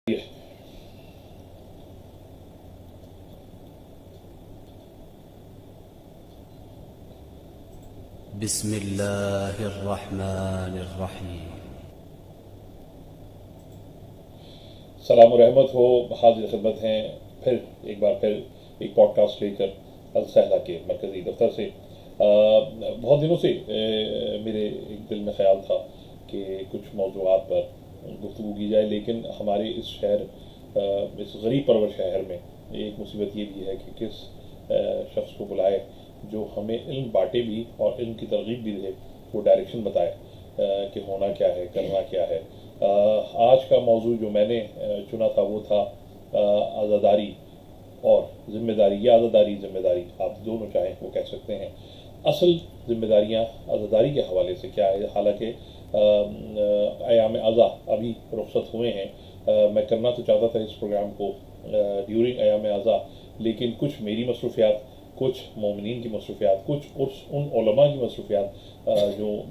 بسم اللہ الرحمن الرحیم۔ سلام و رحمت ہو، حاضر خدمت ہیں پھر ایک بار ایک پوڈ کاسٹ لے کر السہلہ کے مرکزی دفتر سے۔ بہت دنوں سے میرے ایک دل میں خیال تھا کہ کچھ موضوعات پر گفتگو کی جائے، لیکن ہمارے اس شہر، اس غریب پرور شہر میں ایک مصیبت یہ بھی ہے کہ کس شخص کو بلائے جو ہمیں علم بانٹے بھی اور علم کی ترغیب بھی دے، وہ ڈائریکشن بتائے کہ ہونا کیا ہے، کرنا کیا ہے۔ آج کا موضوع جو میں نے چنا تھا وہ تھا عزاداری اور ذمہ داری، یا عزاداری ذمہ داری، آپ دونوں چاہیں وہ کہہ سکتے ہیں۔ اصل ذمہ داریاں عزاداری کے حوالے سے کیا ہے؟ حالانکہ ایام عزا ابھی رخصت ہوئے ہیں، میں کرنا تو چاہتا تھا اس پروگرام کو ڈیورنگ ایام عزا، لیکن کچھ میری مصروفیات، کچھ مومنین کی مصروفیات، کچھ ان علماء کی مصروفیات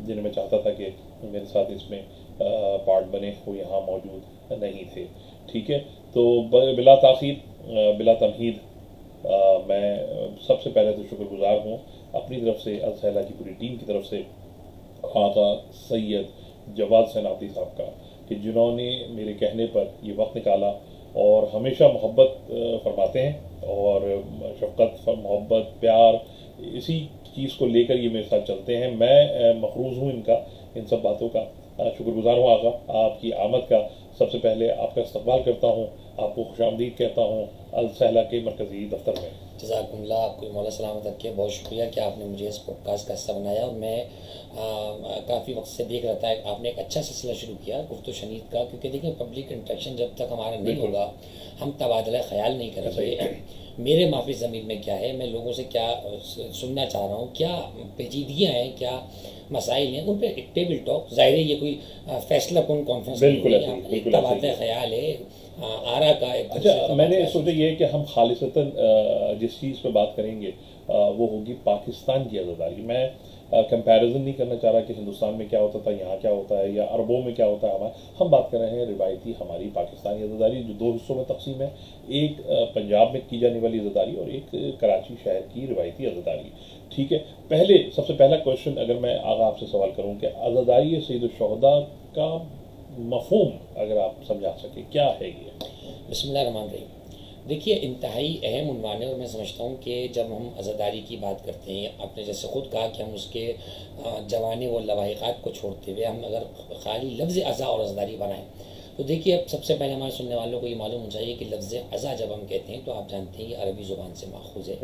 جن میں چاہتا تھا کہ میرے ساتھ اس میں پارٹ بنے، وہ یہاں موجود نہیں تھے۔ ٹھیک ہے، تو بلا تاخیر، بلا تمہید، میں سب سے پہلے تو شکر گزار ہوں اپنی طرف سے، السہلہ کی پوری ٹیم کی طرف سے، آقا سید جواد سیناپتی صاحب کا، کہ جنہوں نے میرے کہنے پر یہ وقت نکالا اور ہمیشہ محبت فرماتے ہیں اور شفقت، محبت، پیار، اسی چیز کو لے کر یہ میرے ساتھ چلتے ہیں۔ میں مقروض ہوں ان سب باتوں کا، شکر گزار ہوں آقا آپ کی آمد کا۔ سب سے پہلے آپ کا استقبال کرتا ہوں، آپ کو خوش آمدید کہتا ہوں السہلہ کے مرکزی دفتر میں۔ جزاکم اللہ، آپ کو مولا سلامت رکھے۔ بہت شکریہ کہ آپ نے مجھے اس پوڈ کاسٹ کا حصہ بنایا، اور میں کافی وقت سے دیکھ رہا تھا کہ آپ نے ایک اچھا سلسلہ شروع کیا گفت و شنید کا، کیونکہ دیکھیں پبلک انٹریکشن جب تک ہمارا نہیں ہوگا، ہم تبادلہ خیال نہیں کریں گے۔ میرے معافی ضمیر میں کیا ہے، میں لوگوں سے کیا سننا چاہ رہا ہوں، کیا پیچیدگیاں ہیں، کیا مسائل ہیں، ان پہ ایک ٹیبل ٹاک، ظاہر ہے یہ کوئی فیصلہ کن کانفرنس نہیں ہے، ایک تبادلہ خیال ہے، آرا کا ایک۔ اچھا، میں نے سوچا یہ کہ ہم خالصتاً جس چیز پہ بات کریں گے وہ ہوگی پاکستان کی عزاداری۔ میں کمپیریزن نہیں کرنا چاہ رہا کہ ہندوستان میں کیا ہوتا تھا، یہاں کیا ہوتا ہے، یا عربوں میں کیا ہوتا ہے۔ ہم بات کر رہے ہیں روایتی ہماری پاکستانی عزاداری، جو دو حصوں میں تقسیم ہے، ایک پنجاب میں کی جانے والی عزاداری اور ایک کراچی شہر کی روایتی عزاداری۔ ٹھیک ہے، سب سے پہلا کویشچن اگر میں آغا آپ سے سوال کروں کہ عزاداری سید الشہداء کا مفہوم اگر آپ سمجھا سکیں کیا ہے یہ؟ بسم اللہ الرحمن الرحیم۔ دیکھیے، انتہائی اہم عنوان ہے، اور میں سمجھتا ہوں کہ جب ہم عزاداری کی بات کرتے ہیں، آپ نے جیسے خود کہا کہ ہم اس کے جوانب و لواحقات کو چھوڑتے ہوئے ہم اگر خالی لفظ عزا اور عزاداری بنائیں تو دیکھیے، اب سب سے پہلے ہمارے سننے والوں کو یہ معلوم ہو چاہیے کہ لفظ عزا جب ہم کہتے ہیں تو آپ جانتے ہیں یہ عربی زبان سے ماخوذ ہے،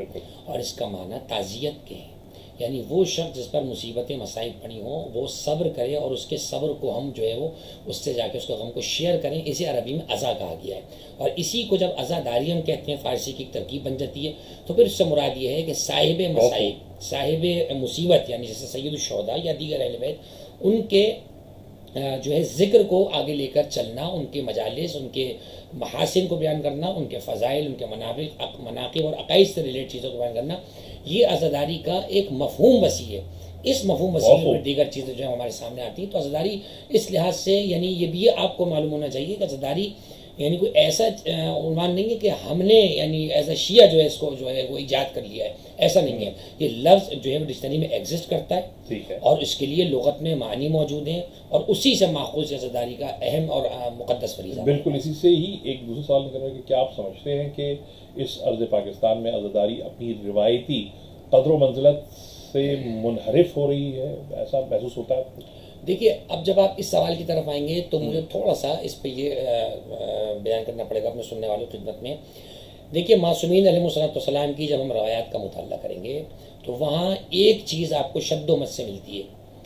اور اس کا معنی تعزیت کے ہیں، یعنی وہ شخص جس پر مصیبتیں مسائل پڑی ہوں وہ صبر کرے، اور اس کے صبر کو ہم جو ہے وہ اس سے جا کے اس کے غم کو شیئر کریں، اسے عربی میں عزا کہا گیا ہے۔ اور اسی کو جب عزاداری ہم کہتے ہیں، فارسی کی ایک ترکیب بن جاتی ہے، تو پھر اس سے مراد یہ ہے کہ صاحب مسائل، صاحب مصیبت، یعنی جیسے سید الشہداء یا دیگر اہل بیت، ان کے جو ہے ذکر کو آگے لے کر چلنا، ان کے مجالس، ان کے محاسن کو بیان کرنا، ان کے فضائل، ان کے مناقب اور عقائد سے ریلیٹ چیزوں کو بیان کرنا، یہ عزاداری کا ایک مفہوم وسیع ہے۔ اس مفہوم وسیع میں دیگر چیزیں جو ہمارے سامنے آتی ہیں، تو عزاداری اس لحاظ سے، یعنی یہ بھی آپ کو معلوم ہونا چاہیے کہ عزاداری یعنی کوئی ایسا عنوان نہیں ہے کہ ہم نے یعنی ایسا شیعہ جو ہے اس کو جو ہے وہ ایجاد کر لیا ہے، ایسا نہیں ہے۔ یہ لفظ جو ہے وہ ڈکشنری میں ایگزسٹ کرتا ہے، اور اس کے لیے لغت میں معنی موجود ہیں، اور اسی سے ماخوذ عزاداری کا اہم اور مقدس فریضہ۔ بالکل اسی سے ہی ایک دوسرا سوال کرنا ہے کہ کیا آپ سمجھتے ہیں کہ اس ارض پاکستان میں عزاداری اپنی روایتی قدر و منزلت سے منحرف ہو رہی ہے؟ ایسا محسوس ہوتا ہے؟ دیکھیے، اب جب آپ اس سوال کی طرف آئیں گے تو مجھے تھوڑا سا اس پہ یہ بیان کرنا پڑے گا اپنے سننے والوں کی خدمت میں۔ دیکھیے، معصومین علیہ الصلوۃ والسلام کی جب ہم روایات کا مطالعہ کریں گے تو وہاں ایک چیز آپ کو شد و مت سے ملتی ہے،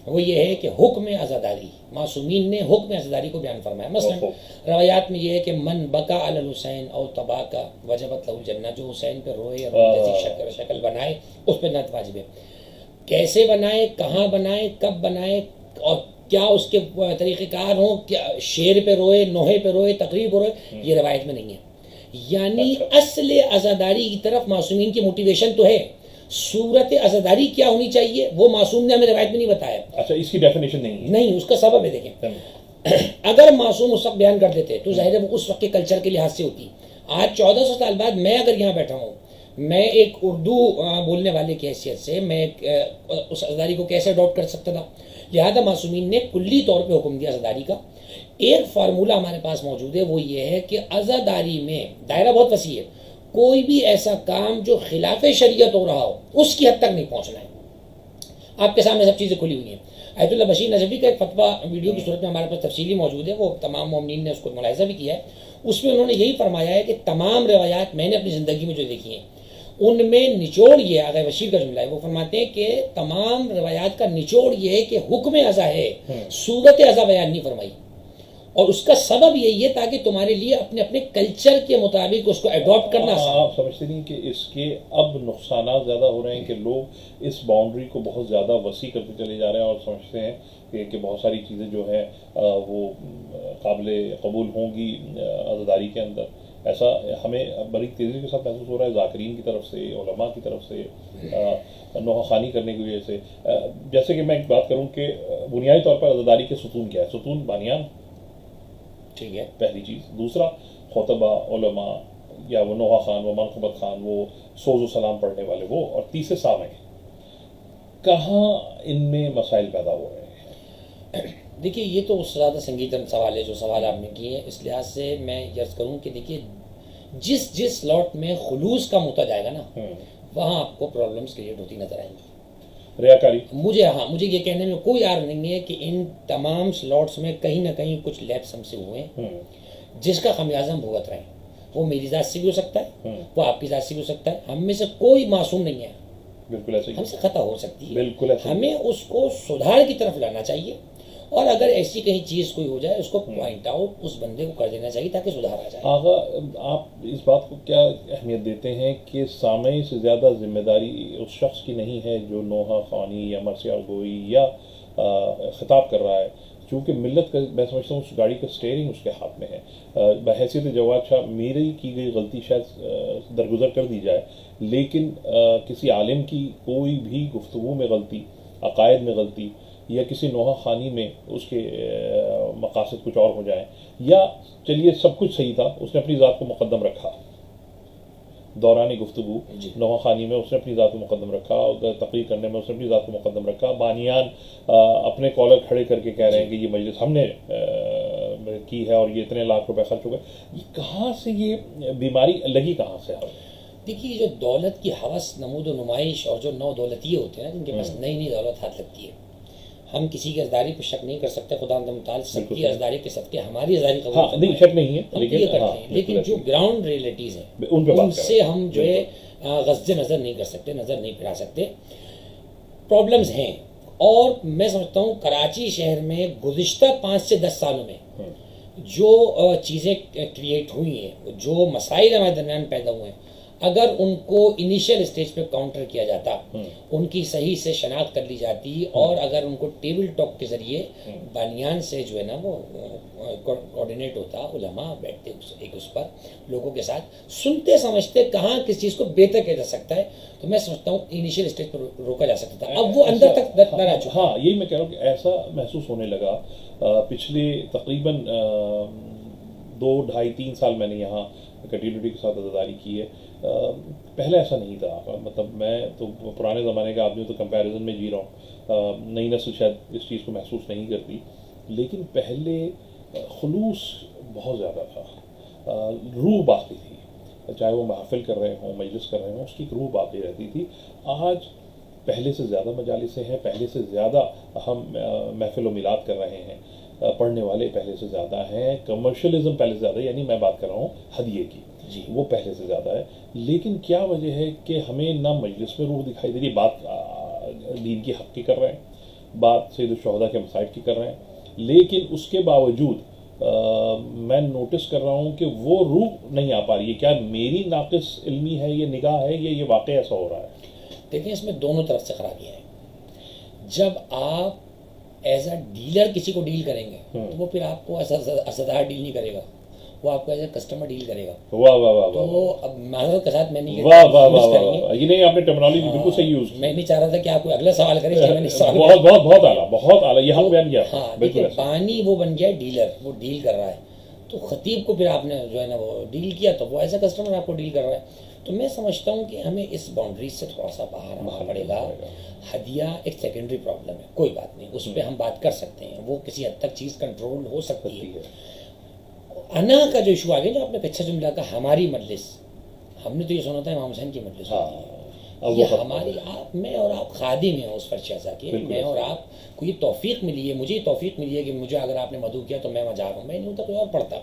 وہ یہ ہے کہ حکم عزاداری، معصومین نے حکم عزاداری کو بیان فرمایا۔ مثلا روایات میں یہ ہے کہ من بکا علی الحسین او تباکا وجبت لہ الجنہ، جو حسین پہ روئے اور جیسی شکل بنائے اس پہ جنت واجب ہے۔ کیسے بنائے، کہاں بنائے، کب بنائے، اور کیا اس کے طریقہ کار ہوں، کیا شیر پہ روئے، نوحے پہ روئے، تقریب پہ روئے، یہ روایت میں نہیں ہے۔ یعنی اصل عزاداری کی طرف معصومین کی موٹیویشن تو ہے، صورت عزاداری کیا ہونی چاہیے وہ معصوم نے ہمیں روایت میں نہیں بتایا۔ اچھا، اس کی ڈیفینیشن نہیں، اس کا سبب ہے۔ دیکھیں، اگر معصوم اس وقت بیان کر دیتے تو ظاہر ہے وہ اس وقت کے کلچر کے لحاظ سے ہوتی. آج 1400 سال بعد میں اگر یہاں بیٹھا ہوں, میں ایک اردو بولنے والے کی حیثیت سے میں اس عزاداری کو کیسے اڈاپٹ کر سکتا تھا؟ لہذا معصومین نے کلی طور پہ حکم دیا عزاداری کا. ایک فارمولہ ہمارے پاس موجود ہے, وہ یہ ہے کہ عزاداری میں دائرہ بہت وسیع ہے, کوئی بھی ایسا کام جو خلاف شریعت ہو رہا ہو اس کی حد تک نہیں پہنچنا ہے. آپ کے سامنے سب چیزیں کھلی ہوئی ہیں. آیت اللہ بشیر نجفی کا ایک فتویٰ ویڈیو کی صورت میں ہمارے پاس تفصیلی موجود ہے, وہ تمام مومنین نے اس کو ملاحظہ بھی کیا ہے. اس میں انہوں نے یہی فرمایا ہے کہ تمام روایات میں نے اپنی زندگی میں جو دیکھی ہیں ان میں نچوڑ یہ, آغا بشیر کا جملہ ہے, وہ فرماتے ہیں کہ تمام روایات کا نچوڑ یہ ہے کہ حکم ازا ہے, صورت ازا بیان نہیں فرمائی. اور اس کا سبب یہی ہے تاکہ تمہارے لیے اپنے اپنے کلچر کے مطابق اس کو اڈاپٹ کرنا آسان. آپ سمجھتے نہیں کہ اس کے اب نقصانات زیادہ ہو رہے ہیں کہ لوگ اس باؤنڈری کو بہت زیادہ وسیع کرتے چلے جا رہے ہیں اور سمجھتے ہیں کہ بہت ساری چیزیں جو ہیں وہ قابل قبول ہوں گی عزاداری کے اندر. ایسا ہمیں بڑی تیزی کے ساتھ محسوس ہو رہا ہے ذاکرین کی طرف سے, علماء کی طرف سے, نوحہ خوانی کرنے کی وجہ سے. جیسے کہ میں ایک بات کروں کہ بنیادی طور پر عزاداری کے ستون کیا ہے؟ ستون بانیان, ٹھیک ہے, پہلی چیز. دوسرا خطبہ, علماء یا وہ نوحہ خان, وہ منقبت خان, وہ سوز و سلام پڑھنے والے وہ, اور تیسرے سامع. کہاں ان میں مسائل پیدا ہو رہے ہیں؟ دیکھیے یہ تو اس سے زیادہ سنگیتن سوال ہے جو سوال آپ نے کیے. اس لحاظ سے میں عرض کروں کہ دیکھیے جس سلاٹ میں خلوص کا مدعا جائے گا نا وہاں آپ کو پرابلمس کریٹ ہوتی نظر آئیں گی. ریاکاری, مجھے یہ کہنے میں کوئی عار نہیں ہے کہ ان تمام سلاٹس میں کہیں نہ کہیں کچھ لیپس ہم سے ہوئے ہیں جس کا خمیازہ ہم بھگت رہے ہیں. وہ میری ذات سے بھی ہو سکتا ہے, وہ آپ کی ذات سے بھی ہو سکتا ہے. ہم میں سے کوئی معصوم نہیں ہے, بالکل ایسے ہم سے خطا ہو سکتی ہے. بالکل ایسے ہمیں اس کو سدھار کی طرف لانا چاہیے, اور اگر ایسی کہیں چیز کوئی ہو جائے اس کو پوائنٹ آؤٹ اس بندے کو کر دینا چاہیے تاکہ سدھار آ جائے. آغا آپ اس بات کو کیا اہمیت دیتے ہیں کہ سامعین سے زیادہ ذمہ داری اس شخص کی نہیں ہے جو نوحہ خوانی یا مرثیہ گوئی یا خطاب کر رہا ہے؟ چونکہ ملت کا, میں سمجھتا ہوں اس گاڑی کا اسٹیئرنگ اس کے ہاتھ میں ہے. بحیثیت جواد شاہ میری کی گئی غلطی شاید درگزر کر دی جائے, لیکن کسی عالم کی کوئی بھی گفتگو میں غلطی, عقائد میں غلطی, یا کسی نوحہ خوانی میں اس کے مقاصد کچھ اور ہو جائیں, یا چلیے سب کچھ صحیح تھا, اس نے اپنی ذات کو مقدم رکھا دوران گفتگو, نوحہ خوانی میں اس نے اپنی ذات کو مقدم رکھا, تقریر کرنے میں اس نے اپنی ذات کو مقدم رکھا, بانیان اپنے کالر کھڑے کر کے کہہ رہے ہیں کہ یہ مجلس ہم نے کی ہے اور یہ اتنے لاکھ روپے خرچ ہو گئے. یہ کہاں سے یہ بیماری لگی, کہاں سے؟ دیکھیے جو دولت کی ہوس, نمود و نمائش, اور جو نو دولتیے ہوتے ہیں نا جن کے پاس نئی نئی دولت ہاتھ لگتی ہے, ہم کسی کی عزاداری پہ شک نہیں کر سکتے. خدا متعال سب کی عزاداری کے صدقے ہماری عزاداری قبول نہیں, شک نہیں ہے, لیکن جو گراؤنڈ ریئلٹیز ہیں ان سے ہم جو ہے غض نظر نہیں کر سکتے, نظر نہیں پھیلا سکتے. پرابلمز ہیں, اور میں سمجھتا ہوں کراچی شہر میں گزشتہ 5 سے 10 سالوں میں جو چیزیں کریٹ ہوئی ہیں, جو مسائل ہمارے درمیان پیدا ہوئے ہیں, اگر ان کو انیشیل اسٹیج پہ کاؤنٹر کیا جاتا, ان کی صحیح سے شناخت کر لی جاتی, اور اگر ان کو ٹیبل ٹاک کے ذریعے بانیان سے جو ہے نا وہ کوآرڈینیٹ ہوتا, علماء بیٹھتے ایک اس پر لوگوں کے ساتھ سنتے سمجھتے کہاں کس چیز کو بہتر کیا جا سکتا ہے, تو میں سمجھتا ہوں انیشیل اسٹیج پر روکا جا سکتا تھا. اب وہ اندر تک نہ رہ چکا. ہاں, یہی میں کہہ رہا ہوں کہ ایسا محسوس ہونے لگا. پچھلے تقریباً 2-2.5-3 سال میں نے یہاں کنٹینیوٹی کے ساتھ عزاداری کی ہے. پہلے ایسا نہیں تھا. مطلب میں تو پرانے زمانے کا آدمی تو کمپیریزن میں جی رہا ہوں, نئی نسل شاید اس چیز کو محسوس نہیں کرتی, لیکن پہلے خلوص بہت زیادہ تھا, روح باقی تھی, چاہے وہ محفل کر رہے ہوں, مجلس کر رہے ہوں, اس کی ایک روح باقی رہتی تھی. آج پہلے سے زیادہ مجالسیں ہیں, پہلے سے زیادہ ہم محفل و میلاد کر رہے ہیں, پڑھنے والے پہلے سے زیادہ ہیں, کمرشلزم پہلے سے زیادہ ہے, یعنی میں بات کر رہا ہوں ہدیے کی, وہ پہلے سے زیادہ ہے. لیکن کیا وجہ ہے کہ ہمیں نہ مجلس میں روح دکھائی دے رہی؟ بات دین کی حق کی کر رہے ہیں, بات سید الشہداء کے مصائب کی کر رہے ہیں, لیکن اس کے باوجود میں نوٹس کر رہا ہوں کہ وہ روح نہیں آ پا رہی ہے. کیا میری ناقص علمی ہے, یہ نگاہ ہے, یہ واقعہ ایسا ہو رہا ہے؟ دیکھیں اس میں دونوں طرف سے خرابیاں ہیں. جب آپ ایز اے ڈیلر کسی کو ڈیل کریں گے تو وہ پھر آپ کو عزادار ڈیل نہیں کرے گا, وہ آپ کو ایز اے کسٹمر ڈیل کرے گا. واہ واہ واہ واہ تو اب معذرت کے ساتھ میں نہیں واہ واہ use واہ کریں واہ گے. واہ، یہ نہیں آپ نے ٹرمینالوجی بالکل صحیح یوز کی. میں نہیں چاہ رہا تھا کہ آپ کوئی اگلا سوال کریں، میں نے سوال بہت بہت بہت اعلیٰ، بہت اعلیٰ، یہ حق بیان کیا آپ نے. ہاں بالکل دیکھیے ایسا. بانی وہ بن گیا ڈیلر، وہ ڈیل کر رہا ہے. تو خطیب کو پھر آپ نے جو ہے نا وہ ڈیل کیا، تو وہ ایز اے کسٹمر آپ کو ڈیل کر رہا ہے. تو میں سمجھتا ہوں کہ ہمیں اس باؤنڈری سے تھوڑا سا باہر آنا پڑے گا. ہدیہ ایک سیکنڈری پرابلم ہے، کوئی بات نہیں، اس پہ ہم بات کر سکتے ہیں، وہ کسی حد تک چیز کنٹرول ہو سکتی ہے. انا کا جو ایشو آ گیا، جو آپ نے اچھا جملہ کہا، ہماری مجلس، ہم نے تو یہ سنا تھا امام حسین کی مجلس ہوتی ہے. یہ ہماری، آپ، میں اور آپ خادم ہیں اس فرش اعضا کے. میں اور آپ کو یہ توفیق ملی ہے، مجھے یہ توفیق ملی ہے کہ مجھے اگر آپ نے مدعو کیا تو میں وہاں جا رہا ہوں، میں نہیں ہوتا کوئی اور پڑھتا.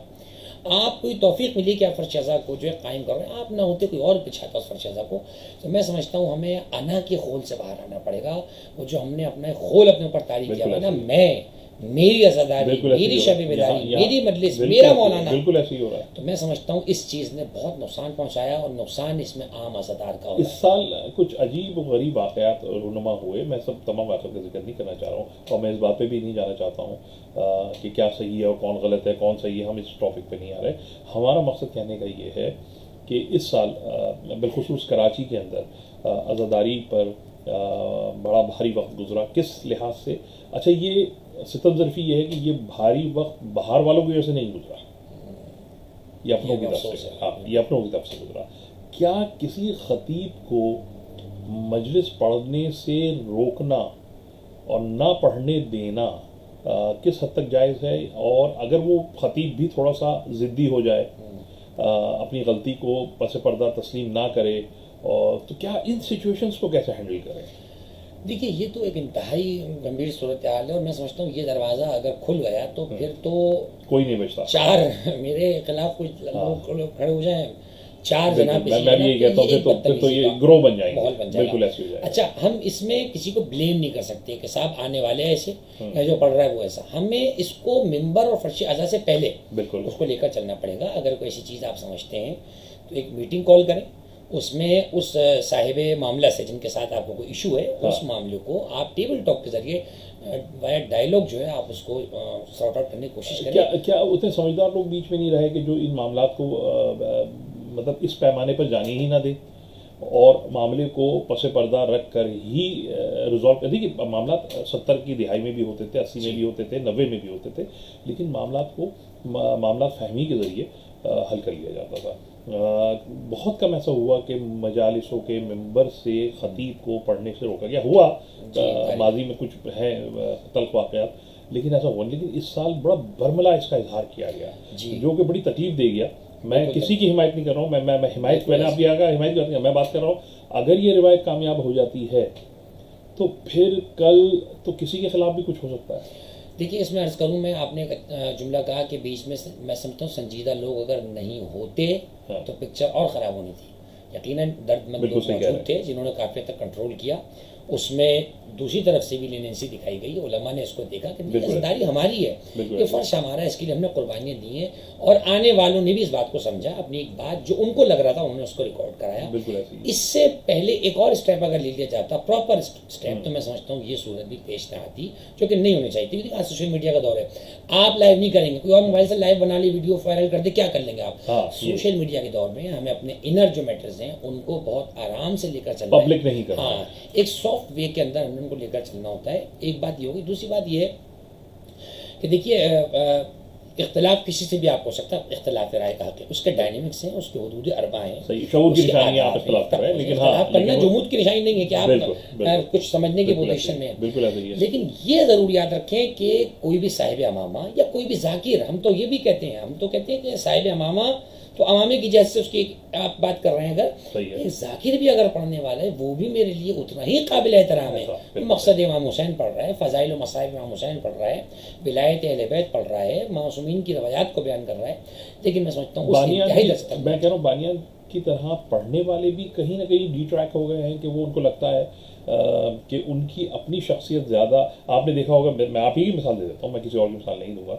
آپ کو یہ توفیق ملی کہ آپ فرش اعضا کو جو ہے قائم کر رہے ہیں، آپ نہ ہوتے کوئی اور بچھاتا اس فرش اعضا کو. تو میں سمجھتا ہوں ہمیں انا کے خول سے باہر آنا پڑے گا. وہ جو ہم نے اپنا خول اپنے اوپر طاری کیا ہوا نا، میں، میری عزاداری، میری شب بیداری، میری مجلس، میرا مولانا، بالکل ایسے ہی ہو رہا ہے. تو میں سمجھتا ہوں اس چیز نے بہت نقصان پہنچایا، اور نقصان اس میں عام عزادار کا ہو اس سال کچھ عجیب و غریب واقعات رونما ہوئے. میں سب تمام واقعات کا ذکر نہیں کرنا چاہ رہا ہوں، اور میں اس بات پہ بھی نہیں جانا چاہتا ہوں کہ کیا صحیح ہے اور کون غلط ہے، کون صحیح ہے. ہم اس ٹاپک پہ نہیں آ رہے. ہمارا مقصد کہنے کا یہ ہے کہ اس سال بالخصوص کراچی کے اندر عزاداری پر بڑا بھاری وقت گزرا. کس لحاظ سے؟ اچھا، یہ ستم ظرفی یہ ہے کہ یہ بھاری وقت باہر والوں کی وجہ سے نہیں گزرا، یہ اپنوں کی طرف سے، ہاں، یہ اپنوں کی طرف سے گزرا. کیا کسی خطیب کو مجلس پڑھنے سے روکنا اور نہ پڑھنے دینا کس حد تک جائز ہے؟ اور اگر وہ خطیب بھی تھوڑا سا ضدی ہو جائے، اپنی غلطی کو پس پردہ تسلیم نہ کرے، اور تو کیا ان سچویشنز کو کیسے ہینڈل کریں؟ دیکھیے یہ تو ایک انتہائی گمبھیر صورتحال ہے، اور میں سمجھتا ہوں یہ دروازہ اگر کھل گیا تو پھر تو کوئی نہیں بچتا. چار میرے خلاف کچھ لوگ کھڑے ہو جائیں، چار جناب میں بھی یہ کہتا ہوں پھر تو یہ گروہ بن جائیں گے. بالکل ایسے ہو جائے گا. اچھا، ہم اس میں کسی کو بلیم نہیں کر سکتے کہ صاحب آنے والے ایسے یا جو پڑھ رہا ہے وہ ایسا. ہمیں اس کو ممبر اور فرش اعضا سے پہلے بالکل اس کو لے کر چلنا پڑے گا. اگر کوئی ایسی چیز آپ سمجھتے ہیں تو ایک میٹنگ کال کریں، اس میں اس صاحب معاملہ سے جن کے ساتھ آپ کو کوئی ایشو ہے، اس معاملے کو آپ ٹیبل ٹاک کے ذریعے وایا ڈائیلاگ جو ہے آپ اس کو سارٹ آؤٹ کرنے کی کوشش کریں. کیا اتنے سمجھدار لوگ بیچ میں نہیں رہے کہ جو ان معاملات کو مطلب اس پیمانے پر جانے ہی نہ دے اور معاملے کو پس پردہ رکھ کر ہی ریزالو کر؟ دیکھیے معاملات 70 کی دہائی میں بھی ہوتے تھے، 80 میں بھی ہوتے تھے، 90 میں بھی ہوتے تھے، لیکن معاملات فہمی کے ذریعے حل کر لیا جاتا تھا. بہت کم ایسا ہوا کہ مجالسوں کے ممبر سے خطیب کو پڑھنے سے روکا گیا. ہوا ماضی میں کچھ ہیں تلخ واقعات، لیکن ایسا ہوا. لیکن اس سال بڑا برملا اس کا اظہار کیا گیا، جو کہ بڑی تکلیف دے گیا. میں کسی کی حمایت نہیں کر رہا ہوں، میں حمایت، میں نے آپ کی حمایت کرتی ہوں، میں بات کر رہا ہوں اگر یہ روایت کامیاب ہو جاتی ہے تو پھر کل تو کسی کے خلاف بھی کچھ ہو سکتا ہے. دیکھیے اس میں عرض کروں، میں آپ نے ایک جملہ کہا کہ بیچ میں میں سمجھتا ہوں سنجیدہ لوگ اگر نہیں ہوتے تو پکچر اور خراب ہونی تھی. یقیناً درد مند لوگ موجود تھے جنہوں نے کافی حد تک کنٹرول کیا. اس میں دوسری طرف سے بھی لیننسی دکھائی گئی. علماء نے اس کو دیکھا کہ عزاداری ہماری ہے، یہ فرش ہمارا ہے، اس کے لیے ہم نے قربانیاں دی ہیں. اور آنے والوں نے بھی اس بات کو سمجھا. اپنی ایک بات جو ان کو لگ رہا تھا انہوں نے اس کو ریکارڈ کرایا. اس سے پہلے ایک اور اسٹیپ اگر لے لیا جاتا، پراپر اسٹیپ، تو میں سمجھتا ہوں یہ صورت بھی پیش نہ آتی، جو کہ نہیں ہونی چاہیے تھی. آج سوشل میڈیا کا دور ہے، آپ لائیو نہیں کریں گے، کوئی اور موبائل سے لائیو بنا لی، ویڈیو وائرل کر دے، کیا کر لیں گے آپ؟ سوشل میڈیا کے دور میں ہمیں اپنے انر جو میٹرز ہیں ان کو بہت آرام سے لے کر چلنا ہے، پبلک نہیں کرنا. ہاں، ایک سافٹ وے کے اندر ہم نے ان کو لے کر چلنا ہوتا ہے. ایک بات یہ ہوگی. دوسری بات یہ ہے کہ دیکھیے اختلاف کسی سے بھی آپ ہو سکتا ہے، اختلاف رائے کا حق ہے، اس کے ڈائنامکس ہیں، اس کے حدود اربع ہیں. شعور کی نشانی آپ اختلاف کر رہے ہیں، لیکن اختلاف کرنا جمود کی نشانی نہیں ہے کہ آپ کچھ سمجھنے کی پوزیشن میں ہیں. بالکل ایسا ہی ہے. لیکن یہ ضرور یاد رکھیں کہ کوئی بھی صاحب امامہ یا کوئی بھی ذاکر، ہم تو یہ بھی کہتے ہیں، ہم تو کہتے ہیں کہ صاحب امامہ تو امامے کی جیسے اس کی آپ بات کر رہے ہیں، اگر ذاکر بھی اگر پڑھنے والا ہے وہ بھی میرے لیے اتنا ہی قابل احترام ہے. مقصد امام حسین پڑھ رہا ہے، فضائل و مصائب امام حسین پڑھ رہا ہے، ولایت اہل بیت پڑھ رہا ہے، معصومین کی روایات کو بیان کر رہا ہے. لیکن میں سمجھتا ہوں میں کہہ رہا ہوں بانیان کی طرح پڑھنے والے بھی کہیں نہ کہیں ڈی ٹریک ہو گئے ہیں کہ وہ ان کو لگتا ہے کہ ان کی اپنی شخصیت زیادہ. آپ نے دیکھا ہوگا، میں آپ ہی کی مثال دے دیتا ہوں، میں کسی اور کی مثال نہیں دوں گا.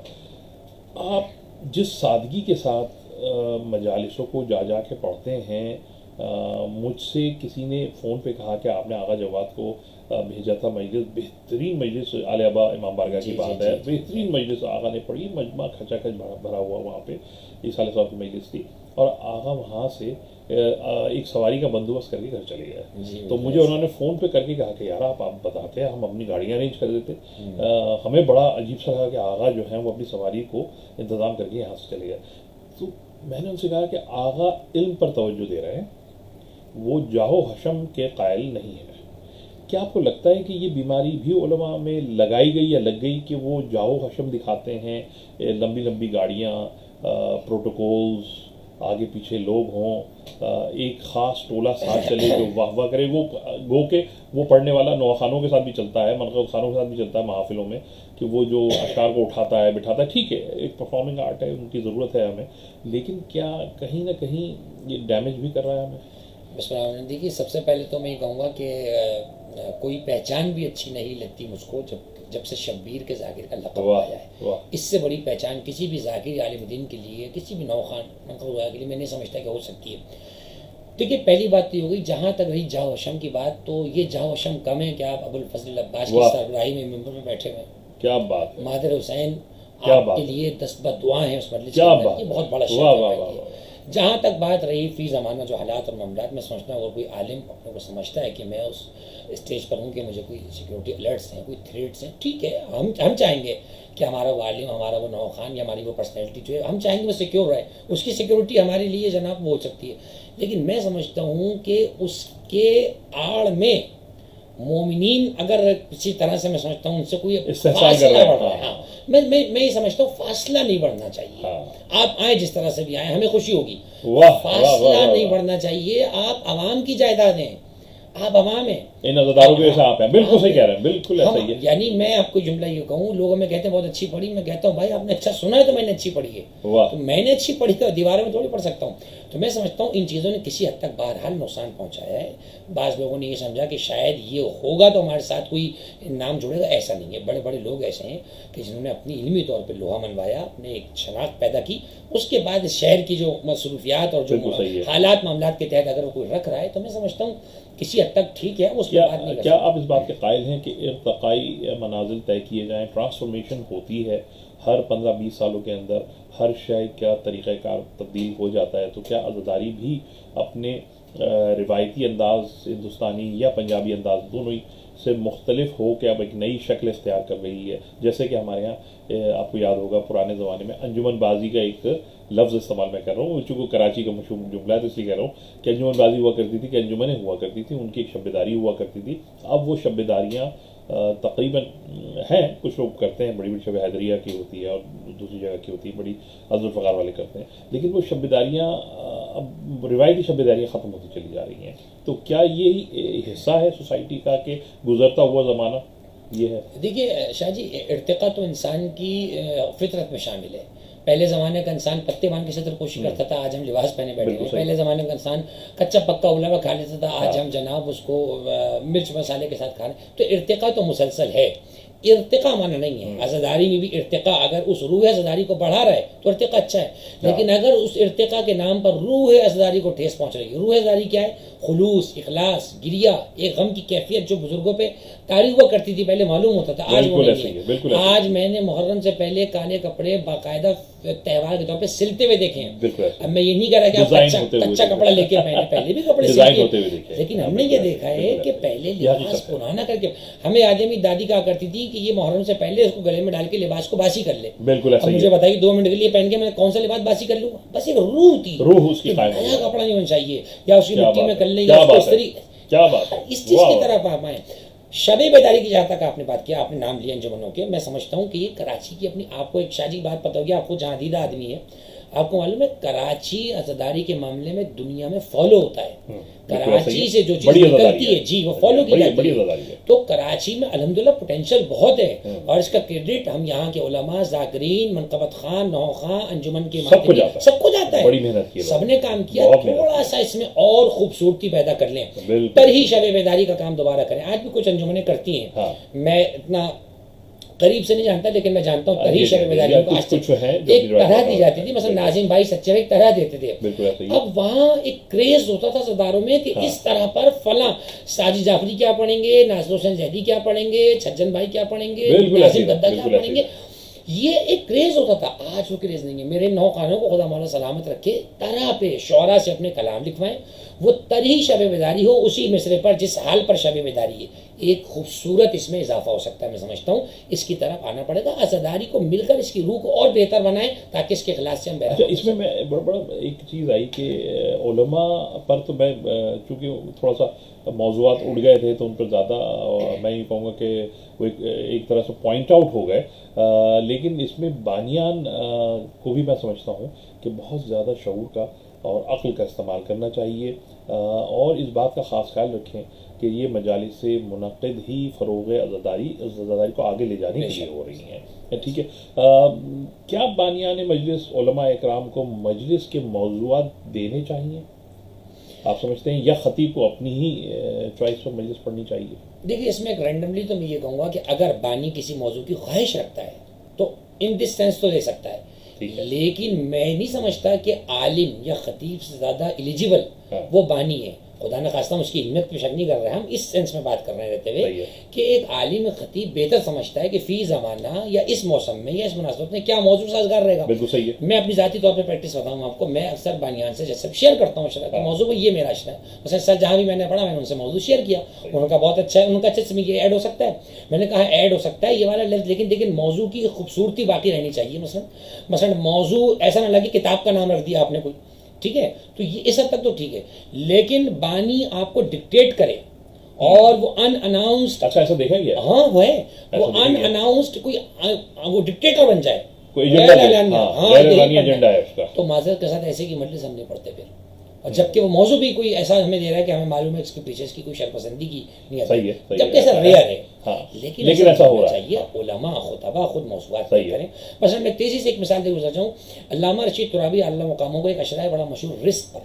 آپ جس سادگی کے ساتھ مجالسوں کو جا کے پڑھتے ہیں، مجھ سے کسی نے فون پہ کہا کہ آپ نے آغا جواد کو بھیجا تھا مجلس، بہترین مجلس، علی ابا امام بارگاہ کی بات ہے، بہترین مجلس آغا نے پڑھی، مجمع کھچا کھچ بھرا ہوا وہاں پہ، عیسیٰ علیہ السلام کی مجلس تھی، اور آغا وہاں سے ایک سواری کا بندوبست کر کے گھر چلے گئے. تو مجھے انہوں نے فون پہ کر کے کہا کہ یار آپ بتاتے ہیں، ہم اپنی گاڑیاں ارینج کر دیتے. ہمیں بڑا عجیب سا لگا کہ آغا جو ہیں وہ اپنی سواری کو انتظام کر کے یہاں سے چلے گئے. تو میں نے ان سے کہا کہ آغا علم پر توجہ دے رہے ہیں، وہ جاہ و حشم کے قائل نہیں ہے. کیا آپ کو لگتا ہے کہ یہ بیماری بھی علماء میں لگائی گئی یا لگ گئی کہ وہ جاہ و حشم دکھاتے ہیں، لمبی لمبی گاڑیاں، پروٹوکولز، آگے پیچھے لوگ ہوں، ایک خاص ٹولہ ساتھ چلے جو واہ واہ کرے؟ وہ گو کہ وہ پڑھنے والا نوخانوں کے ساتھ بھی چلتا ہے، منقبت خانوں کے ساتھ بھی چلتا ہے محافلوں میں، کہ وہ جو اشعار کو اٹھاتا ہے بٹھاتا ہے، ٹھیک ہے ایک پرفارمنگ آرٹ ہے، ان کی ضرورت ہے ہمیں، لیکن کیا کہیں نہ کہیں یہ ڈیمیج بھی کر رہا ہے ہمیں؟ بسم اللہ الرحمن الرحیم. دیکھیے سب سے پہلے تو میں یہ کہوں گا کہ کوئی پہچان بھی اچھی نہیں لگتی مجھ کو جب سے شبیر کے ذاکر کا لقب آیا ہے. اس سے بڑی پہچان کسی بھی ذاکر عالم دین کے لیے، کسی بھی نوخان منقبت کے لیے میں نہیں سمجھتا کہ ہو سکتی ہے. دیکھیے پہلی بات تو یہ ہوگی، جہاں تک رہی جاہ و شم کی بات، تو یہ جاہ و شم کم ہے کہ آپ ابوالفضل العباس کی سربراہی میں ممبر میں بیٹھے ہوئے ہیں. کیا بات! مادر حسین آپ کے لیے دستبد دعا ہیں اس مجلس میں، یہ بہت بڑا شرف ہے. جہاں تک بات رہی فی زمانہ جو حالات اور معاملات، میں سمجھتا ہوں اگر کوئی عالم اپنے کو سمجھتا ہے کہ میں اس اسٹیج پر ہوں کہ مجھے کوئی سیکیورٹی الرٹس ہیں، کوئی تھریٹس ہیں، ٹھیک ہے، ہم چاہیں گے کہ ہمارا وہ عالم، ہمارا وہ نوخان یا ہماری وہ پرسنالٹی جو ہے، ہم چاہیں گے وہ سیکیور رہے، اس کی سیکیورٹی ہمارے لیے جناب وہ ہو سکتی ہے. لیکن میں سمجھتا ہوں کہ اس کے آڑ میں مومنین اگر کسی طرح سے، میں سمجھتا ہوں ان سے کوئی فاصلہ بڑھ رہا ہے. میں یہ سمجھتا ہوں فاصلہ نہیں بڑھنا چاہیے. آپ آئیں جس طرح سے بھی آئیں، ہمیں خوشی ہوگی. فاصلہ نہیں بڑھنا چاہیے. آپ عوام کی جائیداد ہیں، آپ عوام ہیں، ان عزاداروں کے ایسا آپ ہیں. بالکل صحیح کہہ رہے ہیں، بالکل ایسا ہی ہے. یعنی میں آپ کو جملہ یہ کہوں، لوگوں میں کہتے ہیں بہت اچھی پڑھی، میں کہتا ہوں بھائی آپ نے اچھا سنا ہے تو میں نے اچھی پڑھی ہے. تو میں نے اچھی پڑھی تو دیواروں میں تھوڑی پڑھ سکتا ہوں. تو میں سمجھتا ہوں ان چیزوں نے کسی حد تک بہرحال نقصان پہنچایا ہے. بعض لوگوں نے یہ سمجھا کہ شاید یہ ہوگا تو ہمارے ساتھ کوئی نام جڑے گا، ایسا نہیں ہے. بڑے بڑے لوگ ایسے ہیں کہ جنہوں نے اپنی علمی طور پہ لوہا منوایا، اپنے ایک شناخت پیدا کی، اس کے بعد شہر کی جو مصروفیات اور جو حالات معاملات کے تحت اگر وہ کوئی رکھ رہا ہے تو میں سمجھتا ہوں کسی حد تک ٹھیک ہے. اس کیا آپ اس بات کے قائل ہیں کہ ارتقائی منازل طے کیے جائیں، ٹرانسفارمیشن ہوتی ہے ہر 15-20 سالوں کے اندر، ہر شے کا طریقہ کار تبدیل ہو جاتا ہے، تو کیا عزاداری بھی اپنے روایتی انداز ہندوستانی یا پنجابی انداز دونوں ہی سے مختلف ہو کہ اب ایک نئی شکل اختیار کر رہی ہے؟ جیسے کہ ہمارے یہاں آپ کو یاد ہوگا پرانے زمانے میں انجمن بازی کا ایک لفظ استعمال میں کر رہا ہوں، چونکہ کراچی کا مشہور جملہ ہے تو اس لیے کہہ رہا ہوں کہ انجمن بازی ہوا کرتی تھی، کہ انجمنیں ہوا کرتی تھی، ان کی ایک شب داری ہوا کرتی تھی. اب وہ شب داریاں تقریباً ہیں، کچھ لوگ کرتے ہیں، بڑی بڑی شب حیدریہ کی ہوتی ہے اور دوسری جگہ کی ہوتی ہے، بڑی عزل فقار والے کرتے ہیں، لیکن وہ شب داریاں اب روایتی شب داریاں ختم ہوتی چلی جا رہی ہیں. تو کیا یہی حصہ ہے سوسائٹی کا کہ گزرتا ہوا زمانہ یہ ہے؟ دیکھیے شاہ جی، ارتقاء تو انسان کی فطرت میں شامل ہے. پہلے زمانے کا انسان پتے باندھ کے صدر پوشی کرتا تھا، آج ہم لباس پہنے بیٹھے ہیں. پہلے زمانے کا انسان کچا پکا اولوا کھا لیتا تھا، آج ہم جناب اس کو مرچ مسالے کے ساتھ کھا رہے ہیں. تو ارتقاء تو مسلسل ہے. ارتقاء مانا نہیں ہے، عزاداری میں بھی ارتقاء اگر اس روح عزاداری کو بڑھا رہا ہے تو ارتقاء اچھا ہے. لیکن اگر اس ارتقاء کے نام پر روح عزاداری کو ٹھیس پہنچ رہی ہے، روح عزاداری کیا ہے؟ خلوص، اخلاص، گریہ، ایک غم کی کیفیت جو بزرگوں پہ طاری ہوا کرتی تھی، پہلے معلوم ہوتا تھا، آج وہ نہیں ہے. آج میں نے محرم سے پہلے کالے کپڑے باقاعدہ تہوار کے طور پہ سلتے ہوئے دیکھے ہیں. اب میں یہ نہیں کہہ رہا کہ آپ کچا کپڑا لے کے پہنے، پہلے بھی کپڑے سلتے ہیں، لیکن ہم نے یہ دیکھا ہے کہ پہلے لباس پرانا کر کے، ہمیں آدمی دادی کہا کرتی تھی کہ یہ محرم سے پہلے اس کو گلے میں ڈال کے لباس کو باسی کر لے. بالکل ایسا. مجھے بتائیے 2 منٹ کے لیے پہن کے میں کون سا لباس باسی کر لوں؟ بس ایک روح تھی، روح اس کی نیا کپڑا نہیں ہونا چاہیے، یا اس کی مٹی میں کر لیں، یا اس کو اس طریقے. کیا بات ہے، اس چیز کی طرف آپ آئیں. شب بیداری کی جہاں تک آپ نے بات کیا، آپ نے نام لیا انجمنوں کے، میں سمجھتا ہوں کہ یہ کراچی کی اپنی، آپ کو ایک شاجی بات پتہ ہوگی، آپ کو جہاں دیدہ آدمی ہے، آپ کو معلوم ہے کراچی عزاداری کے معاملے میں دنیا میں فالو ہوتا ہے. کراچی سے جو چیز نکلتی ہے جی وہ فالو کی جاتی ہے. تو کراچی میں الحمدللہ پوٹینشیل بہت ہے، اور اس کا کریڈٹ ہم یہاں کے علماء، ذاکرین، منقبت خان، نو خان، انجمن کے سب کو جاتا ہے. بڑی محنت کی، سب نے کام کیا. تھوڑا سا اس میں اور خوبصورتی پیدا کر لیں پر ہی شب بیداری کا کام دوبارہ کریں. آج بھی کچھ انجمنیں کرتی ہیں، میں اتنا قریب سے نہیں جانتا لیکن میں جانتا ہوں ترہی شب بیداری کو آج تک ایک طرح دی جاتی تھی. مثلا ناظم بھائی سچے ایک طرح دیتے تھے. اب وہاں ایک کریز ہوتا تھا سرداروں میں کہ اس طرح پر فلاں ساجد جعفری کیا پڑھیں گے, ناصر حسین زیدی کیا پڑھیں گے, چھجن بھائی کیا پڑھیں گے, ناظم گدا کیا پڑھیں گے. یہ ایک کریز ہوتا تھا. آج وہ کریز نہیں ہے. میرے نو خانوں کو خدا مولا سلامت رکھے, طرح پہ شعراء سے اپنے کلام لکھوائیں, وہ ترہی شب بیداری ہو اسی مصرے پر جس حال پر شب بیداری ہے. ایک خوبصورت اس میں اضافہ ہو سکتا ہے. میں سمجھتا ہوں اس کی طرف آنا پڑے گا. عزاداری کو مل کر اس کی روح کو اور بہتر بنائیں تاکہ اس کے اخلاص سے ہم بہتر. اس میں بڑا ایک چیز آئی کہ علماء پر تو میں چونکہ تھوڑا سا موضوعات اڑ گئے تھے تو ان پر زیادہ میں یہ کہوں گا کہ وہ ایک طرح سے پوائنٹ آؤٹ ہو گئے, لیکن اس میں بانیان کو بھی میں سمجھتا ہوں کہ بہت زیادہ شعور کا اور عقل کا استعمال کرنا چاہیے, اور اس بات کا خاص خیال رکھیں کہ یہ مجالس سے منعقد ہی فروغ عزاداری کو آگے لے جانے کے لیے ہو رہی ہیں. ٹھیک ہے, کیا بانیان مجلس علماء اکرام کو مجلس کے موضوعات دینے چاہیے آپ سمجھتے ہیں, یا خطیب کو اپنی ہی چوائس پر مجلس پڑھنی چاہیے؟ دیکھیے اس میں ایک رینڈملی تو میں یہ کہوں گا کہ اگر بانی کسی موضوع کی خواہش رکھتا ہے تو ان دس سینس تو دے سکتا ہے, لیکن میں نہیں سمجھتا کہ عالم یا خطیب سے زیادہ ایلیجیبل وہ بانی ہے. خدا نہ خواستہ ہم اس کی علمیت پہ شک نہیں کر رہے ہیں, ہم اس سینس میں بات کر رہے رہتے ہوئے کہ ایک عالم خطیب بہتر سمجھتا ہے کہ فی زمانہ یا اس موسم میں یا اس مناسبت میں کیا موضوع سازگار رہے گا. بالکل صحیح ہے. میں اپنی ذاتی طور پہ پریکٹس بتاؤں آپ کو, میں اکثر بانیان سے جیسے شیئر کرتا ہوں اشرا موضوع میں, یہ میرا اشرا ہے. مثلا سر جہاں بھی میں نے پڑھا میں نے ان سے موضوع شیئر کیا, ان کا بہت اچھا ہے, ان کا اچھے سے یہ ایڈ ہو سکتا ہے. میں نے کہا ایڈ ہو سکتا ہے یہ والا لفظ, لیکن موضوع کی خوبصورتی باقی رہنی چاہیے. مثلا موضوع ایسا نہ لگے کتاب کا نام رکھ دیا آپ نے کوئی, ٹھیک ہے, تو یہ اس حد تک تو ٹھیک ہے, لیکن بانی آپ کو ڈکٹیٹ کرے اور وہ ان اناؤنسڈ. اچھا ایسا دیکھا گیا؟ ہاں وہ ہے, وہ ان اناؤنسڈ کوئی وہ ڈکٹیٹر بن جائے, تو معذرت کے ساتھ ایسے کی مجلس ہم نہیں پڑھتے پھر. اور جبکہ وہ موضوع بھی کوئی ایسا ہمیں دے رہا ہے کہ ہمیں معلوم ہے اس کے پیچھے اس کی کوئی شرپسندی کی نہیں ہے, جبکہ ایسا ریئر ہے. لیکن ایسا ہونا چاہیے علماء خطبہ خود موضوعات کریں. مثلا میں تیزی سے ایک مثال دے گزر جاؤں, علامہ رشید ترابی اللہ مقاموں کو ایک اشرا ہے بڑا مشہور رزق پر,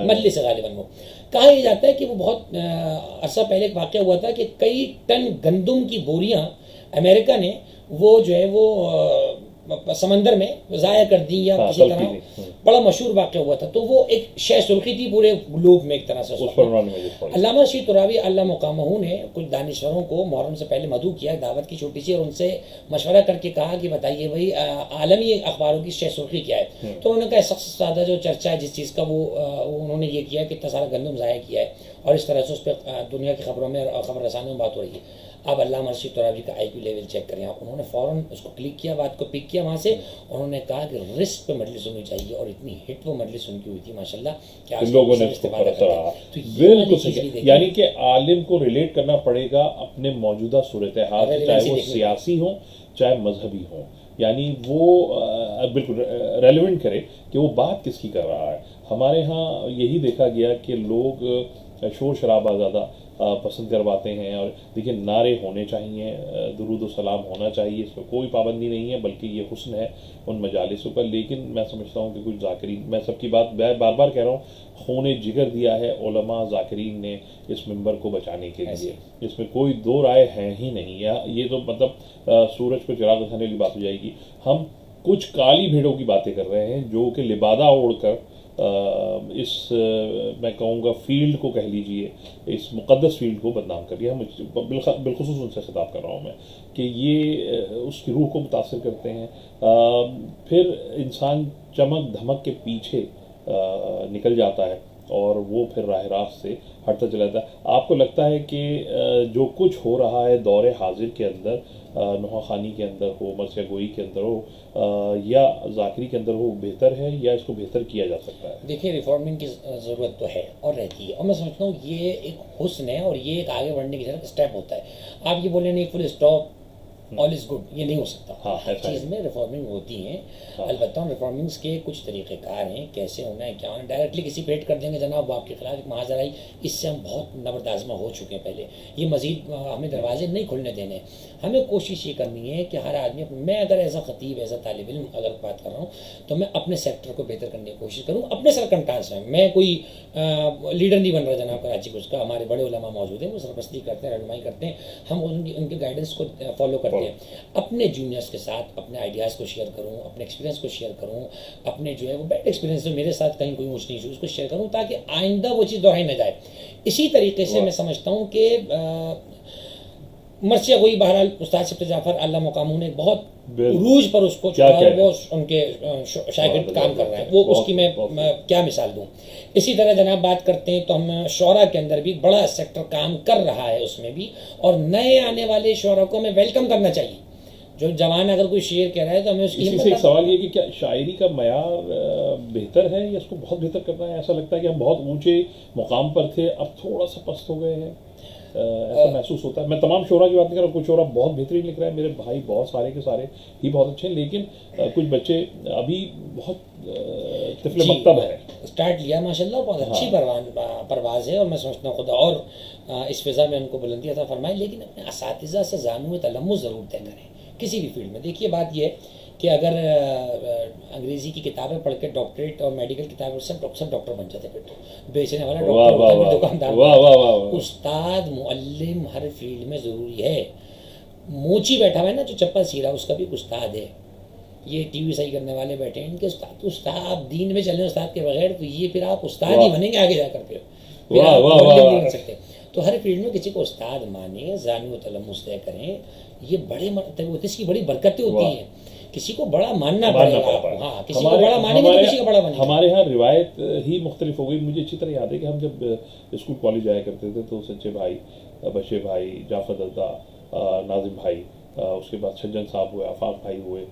مجلس غالباً وہ کہا یہ جاتا ہے کہ وہ بہت عرصہ پہلے ایک واقعہ ہوا تھا کہ کئی ٹن گندم کی بوریاں امریکہ نے وہ جو ہے وہ سمندر میں ضائع کر دی یا کسی طرح, بڑا مشہور واقعہ ہوا تھا. تو وہ ایک شے سرخی تھی پورے گلوب میں ایک طرح سے. علامہ رشید ترابی اللہ مقامہ نے کچھ دانشوروں کو محرم سے پہلے مدعو کیا دعوت کی چھوٹی سی, اور ان سے مشورہ کر کے کہا کہ بتائیے بھائی عالمی اخباروں کی شے سرخی کیا ہے. تو انہوں نے کہا سخت سادہ جو چرچا ہے جس چیز کا وہ انہوں نے یہ کیا کہ اتنا سارا گندم ضائع کیا ہے, اور اس طرح سے اس پہ دنیا کی خبروں میں خبر رسانوں میں بات ہو رہی ہے. اب علامہ رشید ترابی کا آئی کیو لیول چیک کریں آپ, انہوں نے فوراً اس کو کلک کیا, بات کو پک کیا وہاں سے. انہوں نے کہا کہ رزق پہ مجلس ہونی چاہیے, اور اتنی ہٹ وہ مجلس ان کی ہوئی تھی ماشاءاللہ کہ لوگوں نے بالکل صحیح. یعنی کہ عالم کو ریلیٹ کرنا پڑے گا اپنے موجودہ صورتحال, چاہے وہ سیاسی ہوں چاہے مذہبی ہوں, یعنی وہ بالکل ریلیونٹ کرے کہ وہ بات کس کی کر رہا ہے. ہمارے ہاں یہی دیکھا گیا کہ لوگ شور شرابہ زیادہ پسند کرواتے ہیں, اور دیکھیے نعرے ہونے چاہیے, درود و سلام ہونا چاہیے, اس پہ کوئی پابندی نہیں ہے, بلکہ یہ حسن ہے ان مجالسوں کا. لیکن میں سمجھتا ہوں کہ کچھ ذاکرین, میں سب کی بات بار بار کہہ رہا ہوں, خون جگر دیا ہے علماء ذاکرین نے اس منبر کو بچانے کے لیے, اس میں کوئی دو رائے ہیں ہی نہیں. یہ تو مطلب سورج کو چراغ دکھانے والی بات ہو جائے گی. ہم کچھ کالی بھیڑوں کی باتیں کر رہے ہیں جو کہ لبادہ اوڑھ کر اس میں کہوں گا فیلڈ کو کہہ لیجئے, اس مقدس فیلڈ کو بدنام کر دیا. بالخصوص ان سے خطاب کر رہا ہوں میں کہ یہ اس کی روح کو متاثر کرتے ہیں. پھر انسان چمک دھمک کے پیچھے نکل جاتا ہے اور وہ پھر راہ راست سے ہٹتا چلا جاتا ہے. آپ کو لگتا ہے کہ جو کچھ ہو رہا ہے دور حاضر کے اندر, نوحہ خانی کے اندر ہو, مرثیہ گوئی کے اندر ہو یا ذاکری کے اندر ہو, بہتر ہے یا اس کو بہتر کیا جا سکتا ہے؟ دیکھیے ریفارمنگ کی ضرورت تو ہے اور رہتی ہے, اور میں سمجھتا ہوں یہ ایک حسن ہے اور یہ ایک آگے بڑھنے کی طرف اسٹیپ ہوتا ہے. آپ یہ بولیں نہیں full stop all is good, یہ نہیں ہو سکتا. ہر چیز میں ریفارمنگ ہوتی ہیں. البتہ ریفارمنگس کے کچھ طریقہ کار ہیں, کیسے ہونا ہے کیا ہونا ہے. ڈائریکٹلی کسی پہ ہٹ کر دیں گے جناب آپ کے خلاف ایک محاذر آئی, اس سے ہم بہت نبردازمہ ہو چکے ہیں پہلے. یہ مزید ہمیں دروازے نہیں کھلنے دینے. ہمیں کوشش یہ کرنی ہے کہ ہر آدمی, میں اگر ایز اے خطیب ایز اے طالب علم اگر بات کر رہا ہوں تو میں اپنے سیکٹر کو بہتر کرنے کی کوشش کروں, اپنے سرکنٹانس میں. میں کوئی لیڈر نہیں بن رہا جناب کراچی کو، اس کا ہمارے بڑے علماء موجود ہیں، وہ سرپرستی کرتے ہیں، رہنمائی کرتے ہیں، ہم ان کے گائیڈنس کو فالو کرتے ہیں. اپنے جونیئرس کے ساتھ اپنے آئیڈیاز کو شیئر کروں، اپنے ایکسپیرینس کو شیئر کروں، اپنے جو ہے وہ بیڈ ایکسپیرینس جو میرے ساتھ کہیں کوئی اونچ نیچ ہو اس کو شیئر کروں، تاکہ آئندہ وہ چیز دہرائی نہ جائے. اسی طریقے سے میں سمجھتا ہوں کہ مرثیہ گوئی بہرحال استاد شفیع جعفر اللہ مقامہ نے بہت عروج پر اس کو وہ ان کے شاگرد کام کر رہے ہیں، وہ اس کی میں کیا مثال دوں. اسی طرح جناب بات کرتے ہیں تو ہم شعراء کے اندر بھی بڑا سیکٹر کام کر رہا ہے اس میں بھی، اور نئے آنے والے شعراء کو ہمیں ویلکم کرنا چاہیے. جو جوان اگر کوئی شعر کہہ رہا ہے تو ہمیں اس کی اسی سے ایک سوال یہ کہ کیا شاعری کا معیار بہتر ہے یا اس کو بہت بہتر کرنا ہے؟ ایسا لگتا ہے کہ ہم بہت اونچے مقام پر تھے، اب تھوڑا سا پست ہو گئے ہیں، ایسا محسوس ہوتا ہے. میں تمام شعراء کی بات نہیں کر رہا ہوں، کچھ شعراء بہت بہترین لکھ رہے ہیں، میرے بھائی بہت سارے کے سارے ہی بہت اچھے ہیں، لیکن کچھ بچے ابھی بہت طفل مکتب ہے. اسٹارٹ لیا ماشاءاللہ، بہت اچھی پرواز ہے، اور میں سمجھتا ہوں خدا اور اس فضا میں ان کو بلندی عطا فرمائے. لیکن اپنے اساتذہ سے زانو تلمس ضرور طے کریں کسی بھی فیلڈ میں. دیکھیے بات یہ ہے کہ اگر انگریزی کی کتابیں پڑھ کے ڈاکٹریٹ اور میڈیکل کتابیں سب ڈاکٹر بن جاتے، پھر تو بیچنے والا ڈاکٹر ہوتا ہے، دکاندار. استاد معلم ہر فیلڈ میں ضروری ہے. موچی بیٹھا ہوا ہے نا جو چپل سی رہا، اس کا بھی استاد ہے. یہ ٹی وی صحیح کرنے والے بیٹھے ہیں، ان کے استاد دین میں چلنے استاد کے بغیر تو یہ پھر آپ استاد ہی بنیں گے آگے جا کر، پھر آپ نہیں بن سکتے. تو ہر فیلڈ میں کسی کو استاد مانیں، زانو و تلمس طے کریں، یہ بڑے مرتبہ اس کی بڑی برکتیں ہوتی ہیں. کسی کو بڑا ماننا پڑے گا، ہاں کسی کو بڑا مانیں گے تو کسی کا بڑا بنے گا. ہمارے ہاں روایت ہی مختلف ہو گئی. مجھے اچھی طرح یاد ہے کہ ہم جب اسکول کالج جایا کرتے تھے تو سچے بھائی، بشیر بھائی، جعفر دزدہ، ناظم بھائی، اس کے بعد سجن صاحب ہوئے، آفاق بھائی ہوئے،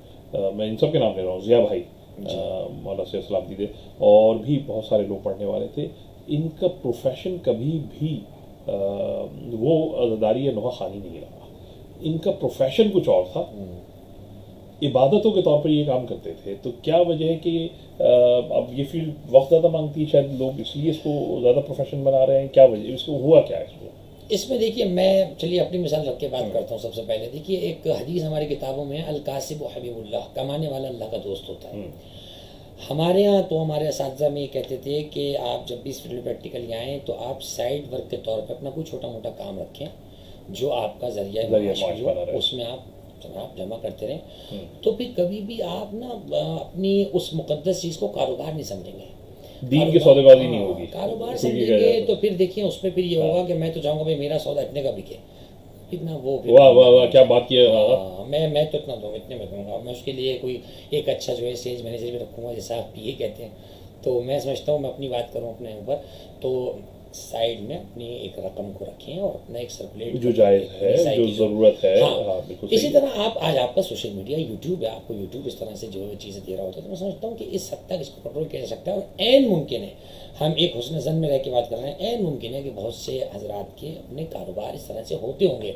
میں ان سب کے نام لے رہا ہوں، ضیاء بھائی، مولانا سید اسلام دیدے، اور بھی بہت سارے لوگ پڑھنے والے تھے. ان کا پروفیشن کبھی بھی وہ عزاداری یا نوحہ خوانی نہیں رہا. ان کا پروفیشن کچھ اور تھا، عبادتوں کے طور پر یہ کام کرتے تھے. تو کیا وجہ ہے کہ اب یہ فیلڈ وقت زیادہ مانگتی ہے، شاید لوگ اس لیے اس کو زیادہ پروفیشن بنا رہے ہیں؟ کیا وجہ اس کو ہوا کیا ہے اس کو؟ اس میں دیکھیے میں چلیے اپنی مثال رکھ کے بات کرتا ہوں. سب سے پہلے دیکھیے ایک حدیث ہماری کتابوں میں ہے، الکاسب حبیب اللہ، کمانے والا اللہ کا دوست ہوتا ہے. ہمارے ہاں تو ہمارے اساتذہ میں یہ کہتے تھے کہ آپ جب بھی اس فیلڈ میں پریکٹیکلی آئیں تو آپ سائڈ ورک کے طور پہ اپنا کوئی چھوٹا موٹا کام رکھیں جو آپ کا ذریعہ معاش ہو، اس میں آپ جمع کرتے رہیں. تو پھر کبھی بھی آپ نا اپنی اس مقدس چیز کو کاروبار نہیں سمجھیں گے، دین کی سودے بازی نہیں ہوگی. کاروبار سمجھیں گے تو پھر دیکھیں اس پہ پھر یہ ہوگا کہ میں تو چاہوں گا بھائی میرا سودا اتنے کا بکے، اتنا وہ واہ واہ واہ کیا بات کیا. میں تو اتنا دوں، اتنے میں دوں گا. میں اس کے لیے کوئی ایک اچھا جو ہے سیلز مینیجر بھی رکھوں گا جیسا آپ پی اے کہتے ہیں. تو میں سمجھتا ہوں میں اپنی بات کروں اپنے اوپر تو سائڈ میں اپنی ایک رقم کو رکھیں اور اپنا ایک سرکولیٹ جو جائز ہے، جو ضرورت ہے. اسی طرح آج آپ کا سوشل میڈیا یوٹیوب ہے، آپ کو یوٹیوب اس طرح سے جو چیزیں دے رہا ہوتا ہے. تو میں سمجھتا ہوں کہ اس حد تک اس کو کنٹرول کیا جا سکتا ہے. اور عین ممکن ہے، ہم ایک حسن ظن میں رہ کے بات کر رہے ہیں، عین ممکن ہے کہ بہت سے حضرات کے اپنے کاروبار اس طرح سے ہوتے ہوں گے.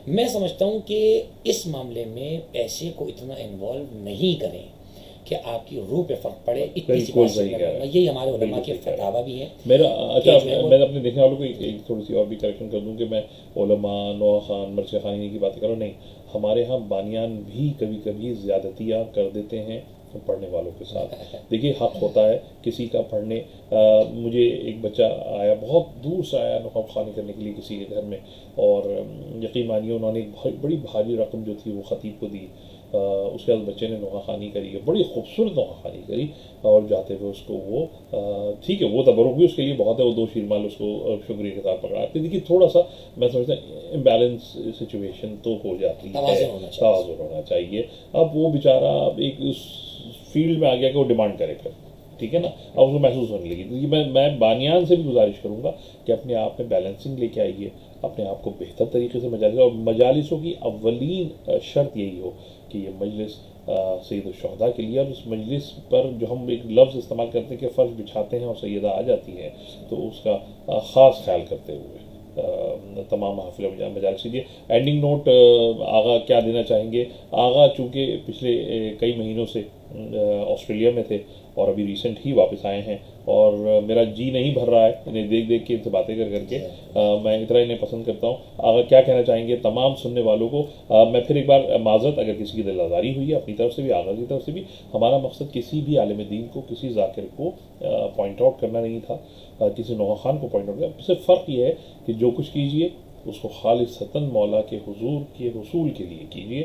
میں سمجھتا ہوں کہ اس معاملے میں پیسے کو اتنا انوالو نہیں کریں کہ آپ کی روح پہ فرق پڑے. اتنی سی بات یہی ہمارے علماء کے فتاوی بھی ہیں. اچھا میں اپنے دیکھنے والوں کو ایک تھوڑی سی اور بھی کریکشن کر دوں کہ میں علماء، نوحہ خوان، مرثیہ خوانی کی باتیں کروں نہیں. ہمارے ہاں بانیان بھی کبھی کبھی زیادتیاں کر دیتے ہیں پڑھنے والوں کے ساتھ. دیکھیے حق ہوتا ہے کسی کا پڑھنے. مجھے ایک بچہ آیا، بہت دور سے آیا نوحہ خوانی کرنے کے لیے کسی کے گھر میں، اور یقین مانیے انہوں نے ایک بڑی بھاری رقم جو تھی وہ خطیب کو دی. اس کے بعد بچے نے نوحہ خوانی کری، بڑی خوبصورت نوحہ خوانی کری، اور جاتے ہوئے اس کو وہ ٹھیک ہے وہ تبرک بھی اس کے لیے بہت ہے، وہ 2 شیرمال اس کو شکریہ کے ساتھ پکڑا. دیکھیے تھوڑا سا میں سمجھتا ہوں امبیلنس سچویشن تو ہو جاتی ہے، توازن ہونا چاہیے. اب وہ بیچارہ ایک اس فیلڈ میں آ گیا کہ وہ ڈیمانڈ کرے پھر، ٹھیک ہے نا، اب اس کو محسوس ہونے لگی. میں بانیان سے بھی گزارش کروں گا کہ اپنے آپ میں بیلنسنگ لے کے آئیے، اپنے آپ کو بہتر طریقے سے مجالس، اور مجالسوں کی اولین شرط یہی ہو کہ یہ مجلس سید الشہداء کے لیے، اور اس مجلس پر جو ہم ایک لفظ استعمال کرتے ہیں کہ فرش بچھاتے ہیں اور سیدہ آ جاتی ہیں، تو اس کا خاص خیال کرتے ہوئے تمام محافل مجالس کیجیے. اینڈنگ نوٹ آغا کیا دینا چاہیں گے؟ آغا چونکہ پچھلے کئی مہینوں سے آسٹریلیا میں تھے اور ابھی ریسنٹ ہی واپس آئے ہیں، اور میرا جی نہیں بھر رہا ہے انہیں دیکھ دیکھ کے، ان سے باتیں کر کے۔ میں اتنا انہیں پسند کرتا ہوں۔ آگے کیا کہنا چاہیں گے تمام سننے والوں کو؟ میں پھر ایک بار معذرت اگر کسی کی دل آزاری ہوئی ہے اپنی طرف سے بھی، آغاز کی طرف سے بھی۔ ہمارا مقصد کسی بھی عالم دین کو، کسی ذاکر کو پوائنٹ آؤٹ کرنا نہیں تھا، کسی نوحہ خان کو پوائنٹ آؤٹ کرنا۔ صرف فرق یہ ہے کہ جو کچھ کیجئے اس کو خالصتاً مولا کے حضور کے رسول کے لیے کیجئے،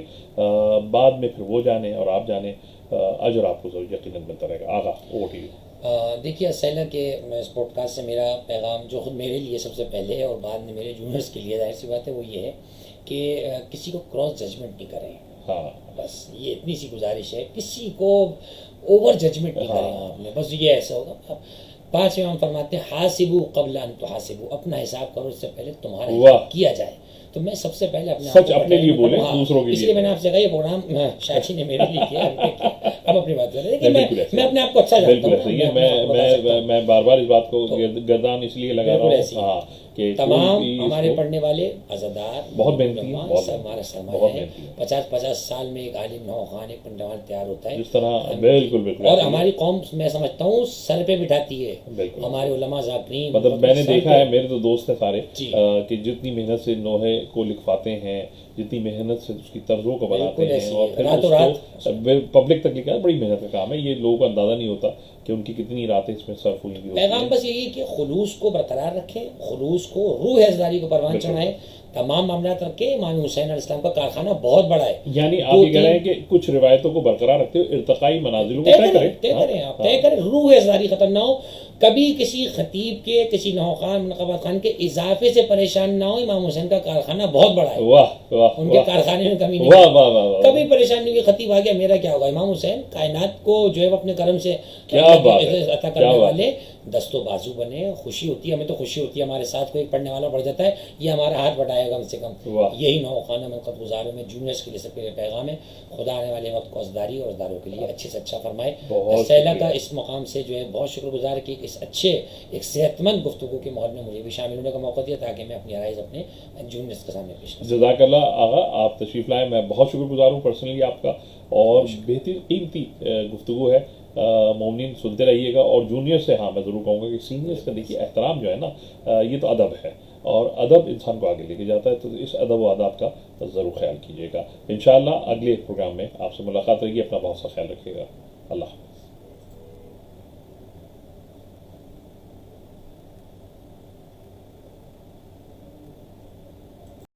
بعد میں پھر وہ جانے اور آپ جانے، اجر آپ کو ضرور یقیناً ملتا رہے گا۔ آغا اوور ٹو یو۔ دیکھیے سیلا کہ میں اس پوڈ کاسٹ سے میرا پیغام جو خود میرے لیے سب سے پہلے ہے اور بعد میں میرے جونیئرس کے لیے، ظاہر سی بات ہے وہ یہ ہے کہ کسی کو کراس ججمنٹ نہیں کریں۔ ہاں بس یہ اتنی سی گزارش ہے، کسی کو اوور ججمنٹ نہیں کریں آپ نے، بس یہ ایسا ہوگا۔ پانچ امام فرماتے ہیں حاسبو قبل ان تحاسبو، اپنا حساب کرو اس سے پہلے تمہارا حساب کیا جائے۔ تو میں سب سے پہلے سچ اپنے لیے بولیں، دوسروں کے لیے۔ اس لیے میں نے آپ سے کہا یہ پروگرام شاچی نے میرے لیے کیا، اب اپنی بات کر رہے ہیں کہ میں اپنے آپ کو اچھا جانتا ہوں۔ میں بار بار اس بات کو گردان اس لیے لگا رہا ہوں کہ تمام ہمارے پڑھنے والے عزادار بہت محنتی ہیں، ہمارا سرمایہ ہے۔ 50 سال میں ایک عالم نوحہ خان، ایک پنڈوان تیار ہوتا ہے جس طرح، بالکل اور ہماری قوم میں سمجھتا ہوں سر پہ بٹھاتی ہے ہمارے علماء ذاکرین۔ مطلب میں نے دیکھا ہے، میرے تو دوست ہیں سارے کہ جتنی محنت سے نوحے کو لکھواتے ہیں، جتنی محنت سے اس کی طرزوں کو بناتے ہیں اور پھر اس کو پبلک تک لکھا ہے، بڑی محنت کا کام ہے یہ۔ لوگوں کو اندازہ نہیں ہوتا کہ ان کی کتنی راتیں اس میں صرف ہوئی ہوئی۔ پیغام بس یہی کہ خلوص کو برقرار رکھیں، خلوص کو، روح ازداری کو پروان چڑھائیں، تمام معاملات رکھے۔ امام حسین علیہ السلام کا کارخانہ بہت بڑا ہے، یعنی آپ یہ کہہ رہے ہیں کہ کچھ روایتوں کو برقرار رکھتے ہوئے ارتقائی منازلوں کو طے کریں، آپ طے کریں، روح ازداری ختم نہ ہو۔ کبھی کسی خطیب کے، کسی نوحہ خان، منقبت خان کے اضافے سے پریشان نہ ہو۔ امام حسین کا کارخانہ بہت بڑا ہے، ان کے کارخانے میں کمی نہیں، کبھی پریشان نہیں ہوئی خطیب آ گیا میرا کیا ہوگا۔ امام حسین کائنات کو جو ہے اپنے کرم سے عطا کرنے والے دست و بازو بنے۔ خوشی ہوتی ہے، ہمیں تو خوشی ہوتی ہے ہمارے ساتھ کوئی پڑھنے والا پڑھ جاتا ہے، یہ ہمارا ہاتھ بٹائے گا کم سے کم۔ یہی نوحہ خانہ منقبت گزاروں میں جونیئرس کے لیے سب کے لیے پیغام ہے۔ خدا آنے والے وقت کو ازداری اور ازداروں کے لیے اچھے سے اچھا فرمائے۔ سیلا کا اس مقام سے جو ہے بہت شکر گزار کہ اس اچھے ایک صحت مند گفتگو کے ماحول میں مجھے بھی شامل ہونے کا موقع دیا تاکہ میں اپنی رائز اپنے جونیئرس کے سامنے پیش کروں۔ جزاک اللہ آغا، آپ تشریف لائے، میں بہت شکر گزار ہوں پرسنلی آپ کا، اور بہترین قیمتی گفتگو ہے۔ مومنین سنتے رہیے گا، اور جونیئر سے ہاں میں ضرور کہوں گا کہ سینئرس کا دیکھیے احترام جو ہے نا، یہ تو ادب ہے، اور ادب انسان کو آگے لے کے جاتا ہے، تو اس ادب و آداب کا ضرور خیال کیجیے گا۔ انشاءاللہ اگلے پروگرام میں آپ سے ملاقات رہے گی، اپنا بہت سا خیال رکھیے گا۔ اللہ حافظ۔